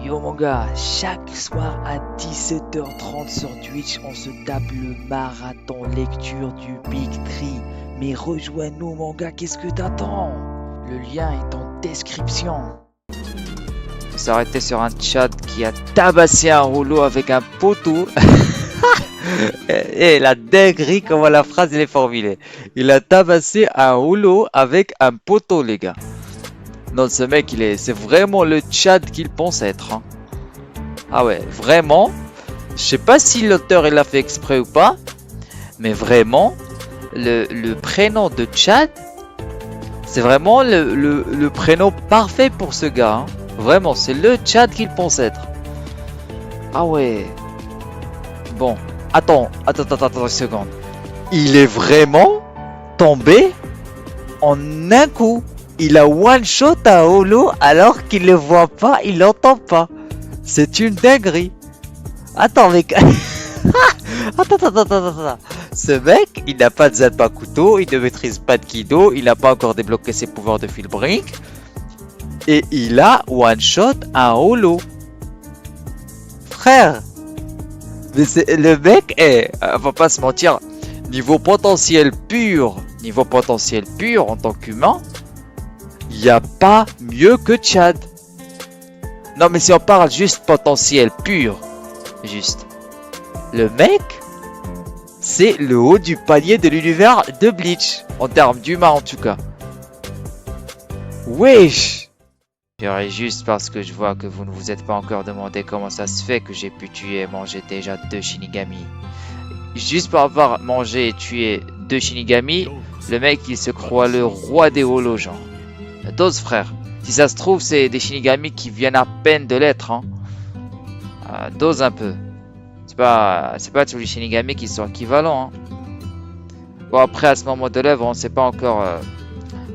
Yo mon gars, chaque soir à 17h30 sur Twitch, on se tape le marathon lecture du Big Tree. Mais rejoins-nous mon gars, qu'est-ce que t'attends? Le lien est en description. Faut s'arrêter sur un chat qui a tabassé un rouleau avec un poteau. Et la dinguerie, comment la phrase elle est formulée. Il a tabassé un rouleau avec un poteau les gars. Non, ce mec, c'est vraiment le Tchad qu'il pense être. Hein. Ah ouais, vraiment. Je sais pas si l'auteur il l'a fait exprès ou pas, mais vraiment, le prénom de Tchad, c'est vraiment le prénom parfait pour ce gars. Hein. Vraiment, c'est le Tchad qu'il pense être. Ah ouais. Bon, attends une seconde. Il est vraiment tombé en un coup. Il a one shot à Holo alors qu'il ne voit pas, il l'entend pas. C'est une dinguerie. Attends mec. Attends. Ce mec, il n'a pas de Zanpa couteau, il ne maîtrise pas de Kido, il n'a pas encore débloqué ses pouvoirs de Philbrink. Et il a one shot à Holo. Frère. Mais le mec est, on va pas se mentir, niveau potentiel pur en tant qu'humain. Il n'y a pas mieux que Tchad. Non mais si on parle juste potentiel pur, juste. Le mec, c'est le haut du palier de l'univers de Bleach. En termes d'humain en tout cas. Wesh. J'aurais juste parce que je vois que vous ne vous êtes pas encore demandé comment ça se fait que j'ai pu tuer et manger déjà 2 Shinigami. Juste pour avoir mangé et tué 2 Shinigami, le mec il se croit le roi des holos genre. Dose frère, si ça se trouve c'est des Shinigami qui viennent à peine de l'être hein. Dose un peu. C'est pas tous les Shinigami qui sont équivalents hein. Bon après à ce moment de l'œuvre on sait pas encore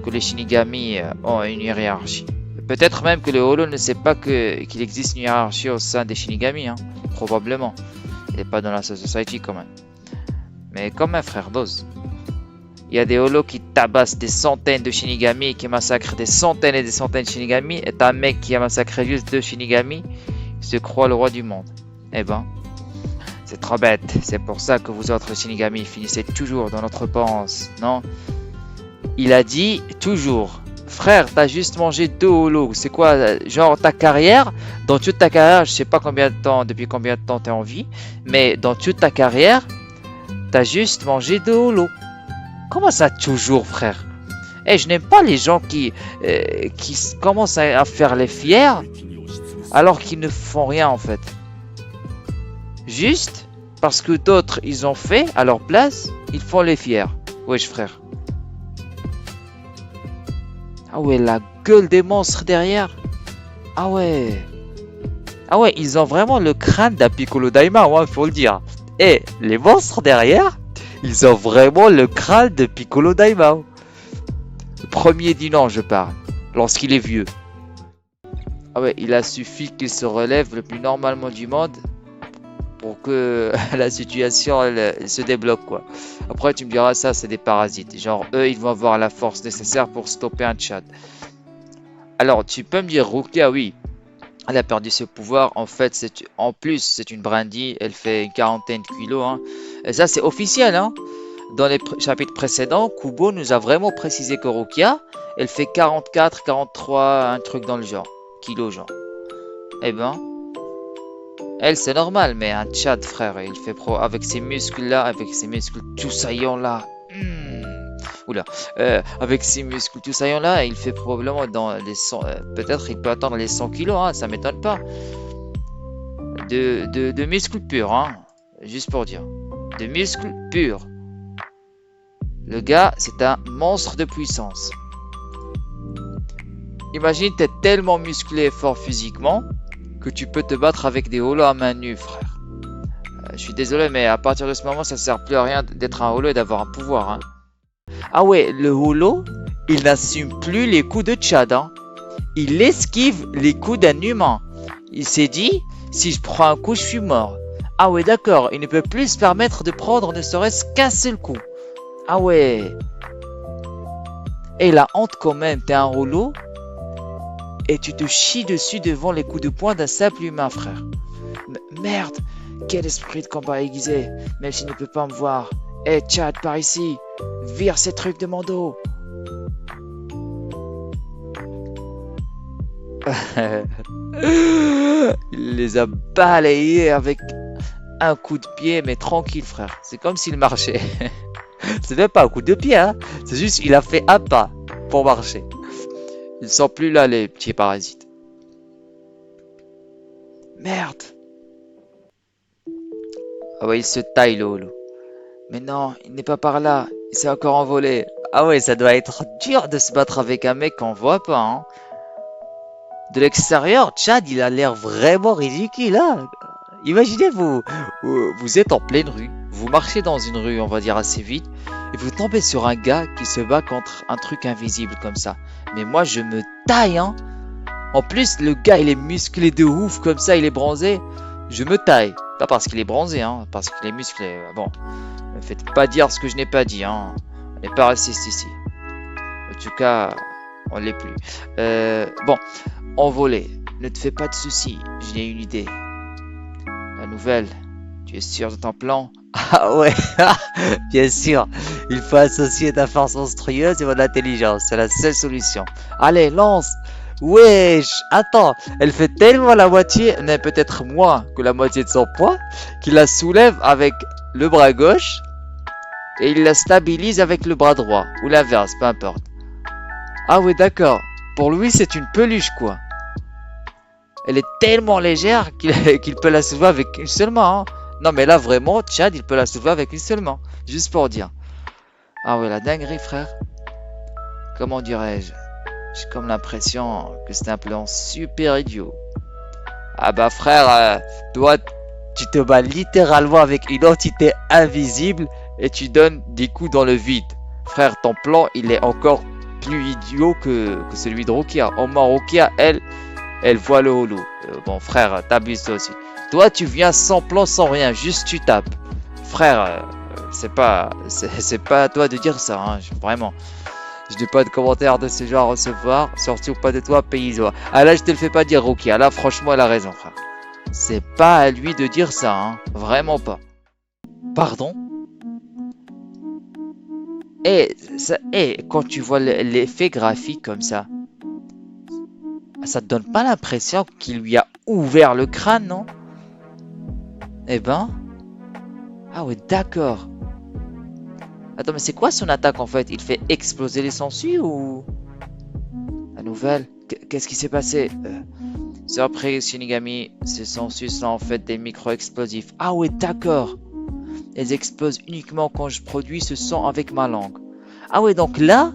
que les Shinigami ont une hiérarchie. Peut-être même que le Holo ne sait pas qu'il existe une hiérarchie au sein des Shinigami hein. Probablement. Il n'est pas dans la Society quand même. Mais quand même frère, dose. Il y a des holos qui tabassent des centaines de Shinigami et qui massacrent des centaines et des centaines de Shinigami. Et t'as un mec qui a massacré juste 2 Shinigami, il se croit le roi du monde. Eh ben, c'est trop bête. C'est pour ça que vous autres Shinigami finissez toujours dans notre panse, non? Il a dit toujours. Frère, t'as juste mangé 2 holos. C'est quoi, genre ta carrière? Dans toute ta carrière, je sais pas combien de temps, depuis combien de temps t'es en vie, mais dans toute ta carrière, t'as juste mangé 2 holos. Comment ça toujours frère? Eh, je n'aime pas les gens qui commencent à faire les fiers alors qu'ils ne font rien en fait. Juste parce que d'autres ils ont fait à leur place, ils font les fiers. Wesh frère. Ah ouais, la gueule des monstres derrière. Ah ouais. Ah ouais, ils ont vraiment le crâne d'un Piccolo Daima, ouais, faut le dire. Et les monstres derrière, ils ont vraiment le crâne de Piccolo Daima. Le premier du nom, je parle. Lorsqu'il est vieux. Ah ouais, il a suffi qu'il se relève le plus normalement du monde pour que la situation elle se débloque quoi. Après tu me diras ça c'est des parasites. Genre eux ils vont avoir la force nécessaire pour stopper un Tchad. Alors tu peux me dire Rukia oui. Elle a perdu ses pouvoirs. En fait, c'est une Brandy. Elle fait une quarantaine de kilos. Hein. Et ça, c'est officiel. Hein. Dans les chapitres précédents, Kubo nous a vraiment précisé que Rukia, elle fait 44, 43, un truc dans le genre. Kilos, genre. Eh ben, elle, c'est normal. Mais un Tchad, frère, il fait avec ses muscles-là, avec ses muscles tout saillants-là. Oula, avec ses muscles tout saillants là, il fait probablement dans les 100, peut-être il peut atteindre les 100 kilos, hein, ça m'étonne pas. De muscles purs, hein, juste pour dire. De muscles purs. Le gars, c'est un monstre de puissance. Imagine, t'es tellement musclé et fort physiquement que tu peux te battre avec des holos à main nue, frère. Je suis désolé, mais à partir de ce moment, ça sert plus à rien d'être un holo et d'avoir un pouvoir, hein. Ah ouais, le holo, il n'assume plus les coups de Tchad. Hein. Il esquive les coups d'un humain. Il s'est dit, si je prends un coup, je suis mort. Ah ouais, d'accord, il ne peut plus se permettre de prendre ne serait-ce qu'un seul coup. Ah ouais. Et la honte quand même, t'es un holo. et tu te chies dessus devant les coups de poing d'un simple humain, frère. Merde, quel esprit de combat aiguisé, même s'il ne peut pas me voir. Eh, Chad, par ici, vire ces trucs de mon dos. Il les a balayés avec un coup de pied, mais tranquille, frère. C'est comme s'il marchait. C'est même pas un coup de pied, hein. C'est juste il a fait un pas pour marcher. Ils sont plus là, les petits parasites. Merde. Ah ouais, il se taille, le holo. Mais non, il n'est pas par là. Il s'est encore envolé. Ah ouais, ça doit être dur de se battre avec un mec qu'on voit pas, hein. De l'extérieur, Chad, il a l'air vraiment ridicule, hein. Imaginez, vous êtes en pleine rue, vous marchez dans une rue, on va dire assez vite, et vous tombez sur un gars qui se bat contre un truc invisible comme ça. Mais moi, je me taille, hein. En plus, le gars, il est musclé de ouf, comme ça, il est bronzé. Je me taille. Pas parce qu'il est bronzé, hein, parce qu'il est musclé. Bon, ne me faites pas dire ce que je n'ai pas dit, hein. On n'est pas raciste ici. En tout cas, on l'est plus. Bon, envolé. Ne te fais pas de soucis, j'ai une idée. La nouvelle, tu es sûr de ton plan? Ah ouais, bien sûr. Il faut associer ta force monstrueuse et mon intelligence. C'est la seule solution. Allez, lance. Wesh, attends, elle fait tellement la moitié, mais peut-être moins que la moitié de son poids, qu'il la soulève avec le bras gauche et il la stabilise avec le bras droit, ou l'inverse, peu importe. Ah ouais, d'accord. Pour lui, c'est une peluche, quoi. Elle est tellement légère qu'il peut la soulever avec une seule main, hein. Non, mais là, vraiment, Chad, il peut la soulever avec une seule main. Juste pour dire. Ah ouais, la dinguerie, frère. Comment dirais-je? J'ai comme l'impression que c'est un plan super idiot. Ah bah, frère, toi, tu te bats littéralement avec une entité invisible et tu donnes des coups dans le vide. Frère, ton plan, il est encore plus idiot que celui de Rukia. Au moins, Rukia, elle voit le holo. Bon, frère, t'abuses toi aussi. Toi, tu viens sans plan, sans rien, juste tu tapes. Frère, c'est pas à toi de dire ça, hein, vraiment. Je n'ai pas de commentaires de ce genre à recevoir, surtout pas de toi, paysan. Ah là, je te le fais pas dire, Rukia. Là, franchement, elle a raison, frère. C'est pas à lui de dire ça, hein, vraiment pas. Pardon? Quand tu vois l'effet graphique comme ça te donne pas l'impression qu'il lui a ouvert le crâne, non? Eh ben... Ah ouais, d'accord. Attends, mais c'est quoi son attaque en fait? Il fait exploser les sangsues ou... La nouvelle? Qu'est-ce qui s'est passé? Surprise, Shinigami. Ces sangsues sont en fait des micro-explosifs. Ah ouais, d'accord. Elles explosent uniquement quand je produis ce son avec ma langue. Ah ouais, donc là...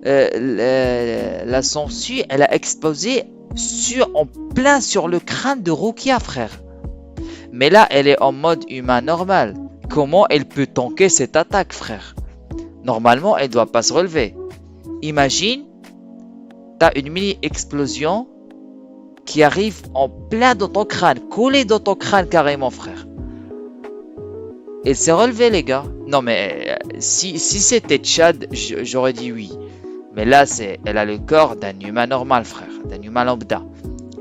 la sangsue, elle a explosé en plein sur le crâne de Rukia, frère. Mais là, elle est en mode humain normal. Comment elle peut tanker cette attaque, frère? Normalement, elle doit pas se relever. Imagine, t'as une mini-explosion qui arrive en plein dans ton crâne, collée dans ton crâne carrément, frère. Elle s'est relevée, les gars. Non, mais si c'était Chad, j'aurais dit oui. Mais là, elle a le corps d'un humain normal, frère. D'un humain lambda.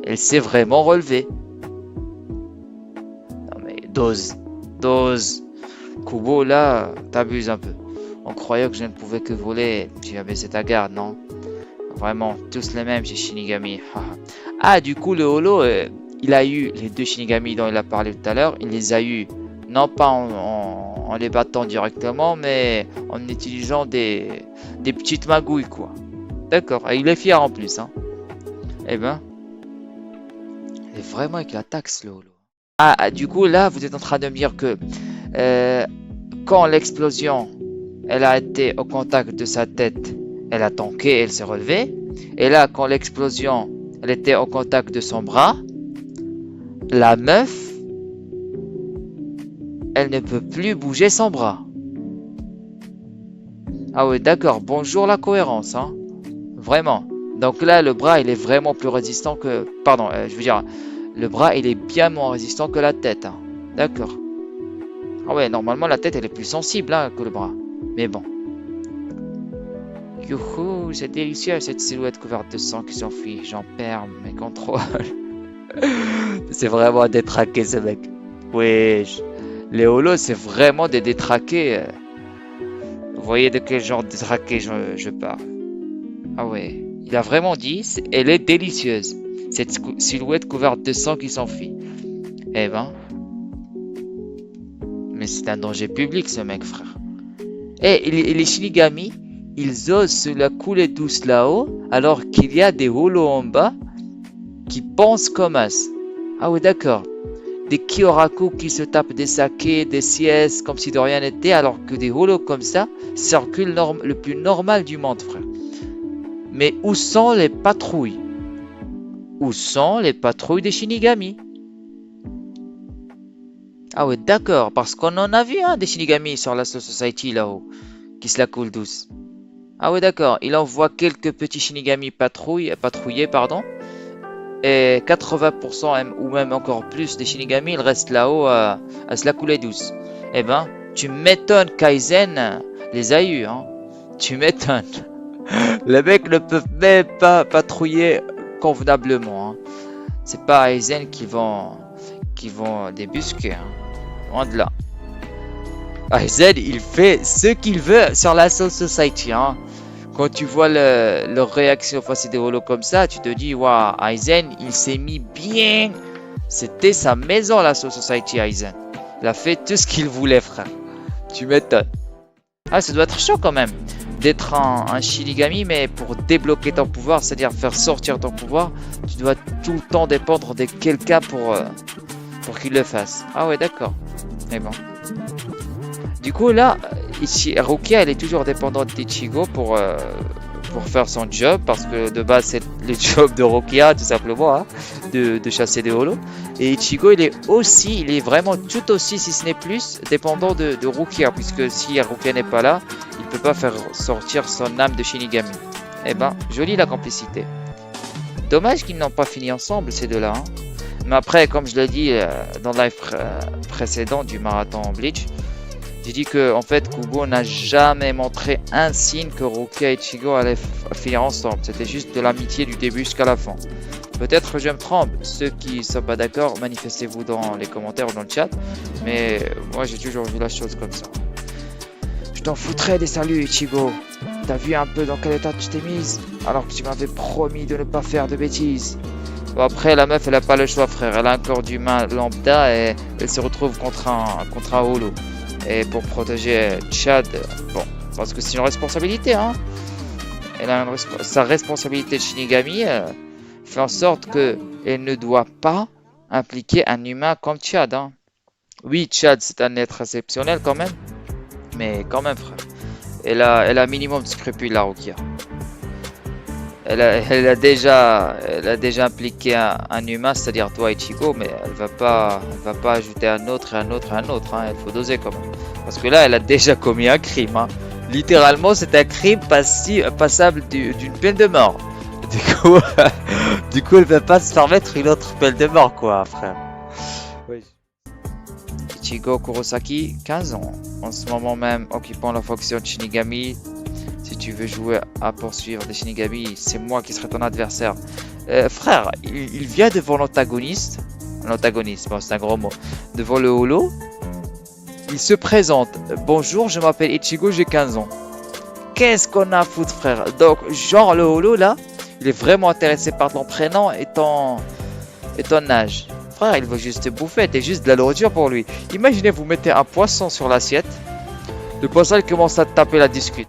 Elle s'est vraiment relevée. Non mais, dose. Kubo, là, t'abuses un peu. On croyait que je ne pouvais que voler. Tu as baissé ta garde, non? Vraiment, tous les mêmes chez Shinigami. Ah, du coup, le holo, il a eu les deux Shinigami dont il a parlé tout à l'heure. Il les a eu, non pas en les battant directement, mais en utilisant des petites magouilles, quoi. D'accord, et il est fier en plus, hein. Eh ben, il est vraiment éclataxe, le holo. Ah, du coup, là, vous êtes en train de me dire que quand l'explosion, elle a été au contact de sa tête, elle a tanké, elle s'est relevée. Et là, quand l'explosion, elle était au contact de son bras, la meuf, elle ne peut plus bouger son bras. Ah oui, d'accord. Bonjour la cohérence, hein. Vraiment. Donc là, le bras, il est vraiment plus résistant que... Pardon, je veux dire, le bras, il est bien moins résistant que la tête, hein. D'accord. Ah ouais, normalement, la tête, elle est plus sensible, hein, que le bras. Mais bon. Youhou, c'est délicieux cette silhouette couverte de sang qui s'enfuit. J'en perds mes contrôles. C'est vraiment un détraqué ce mec. Oui, les holos c'est vraiment des détraqués. Vous voyez de quel genre de détraqué je parle. Ah ouais, il a vraiment dit, elle est délicieuse. Cette silhouette couverte de sang qui s'enfuit. Eh ben, mais c'est un danger public ce mec frère. Et les Shinigami, ils osent se la couler douce là-haut, alors qu'il y a des holos en bas qui pensent comme as. Ah oui, d'accord. Des Kyoraku qui se tapent des sakés, des siestes comme si de rien n'était, alors que des holos comme ça circulent le plus normal du monde, frère. Mais où sont les patrouilles? Où sont les patrouilles des Shinigami? Ah oui, d'accord, parce qu'on en a vu des Shinigami sur la Soul Society là-haut, qui se la coulent douce. Ah oui, d'accord, il envoie quelques petits Shinigami patrouiller, pardon. Et 80% ou même encore plus des Shinigami, ils restent là-haut à se la couler douce. Eh ben, tu m'étonnes qu'Aizen les a eus, hein. Tu m'étonnes. Les mecs ne peuvent même pas patrouiller convenablement, hein. C'est pas Aizen qui vont débusquer, hein. Loin de là. Aizen, il fait ce qu'il veut sur la Soul Society, hein. Quand tu vois leur réaction face à des holos comme ça, tu te dis, waouh, Aizen, il s'est mis bien. C'était sa maison, la Soul Society, Aizen. Il a fait tout ce qu'il voulait, frère. Tu m'étonnes. Ah, ça doit être chaud quand même d'être un Shinigami, mais pour débloquer ton pouvoir, c'est-à-dire faire sortir ton pouvoir, tu dois tout le temps dépendre de quelqu'un pour qu'il le fasse. Ah ouais, d'accord. Mais bon. Du coup, là, Rukia, elle est toujours dépendante d'Ichigo pour faire son job, parce que de base, c'est le job de Rukia, tout simplement, hein, de chasser des holos. Et Ichigo, il est vraiment tout aussi, si ce n'est plus, dépendant de Rukia, puisque si Rukia n'est pas là, il ne peut pas faire sortir son âme de Shinigami. Eh ben, jolie la complicité. Dommage qu'ils n'ont pas fini ensemble, ces deux-là, hein. Mais après, comme je l'ai dit dans le live précédent du marathon Bleach, j'ai dit que en fait Kubo n'a jamais montré un signe que Rukia et Ichigo allaient finir ensemble. C'était juste de l'amitié du début jusqu'à la fin. Peut-être que je me trompe. Ceux qui ne sont pas d'accord, manifestez-vous dans les commentaires ou dans le chat. Mais moi j'ai toujours vu la chose comme ça. Je t'en foutrais des saluts, Ichigo. T'as vu un peu dans quel état tu t'es mise, alors que tu m'avais promis de ne pas faire de bêtises. Bon, après la meuf elle a pas le choix, frère. Elle a un corps d'humain lambda et elle se retrouve contre un holo. Et pour protéger Chad, bon, parce que c'est une responsabilité, hein. Elle a sa responsabilité de Shinigami fait en sorte qu'elle ne doit pas impliquer un humain comme Chad, hein. Oui, Chad, c'est un être exceptionnel quand même, mais quand même, frère. Elle a un minimum de scrupules, la Rukia. Elle a déjà impliqué un humain, c'est-à-dire toi Ichigo, mais elle va pas ajouter un autre et un autre et un autre, hein. Il faut doser quand même. Parce que là, elle a déjà commis un crime, hein. Littéralement, c'est un crime passable d'une peine de mort. Du coup, elle va pas se permettre une autre peine de mort, quoi, frère. Oui. Ichigo Kurosaki, 15 ans. En ce moment même, occupant la fonction de Shinigami. Si tu veux jouer à poursuivre des Shinigami, c'est moi qui serai ton adversaire. Frère, il vient devant l'antagoniste. L'antagoniste, bon, c'est un gros mot. Devant le holo. Il se présente. Bonjour, je m'appelle Ichigo, j'ai 15 ans. Qu'est-ce qu'on a à foutre, frère? Donc, genre, le holo, là, il est vraiment intéressé par ton prénom et ton âge. Frère, il veut juste te bouffer. T'es juste de la nourriture pour lui. Imaginez, vous mettez un poisson sur l'assiette. Le poisson, il commence à te taper la discute.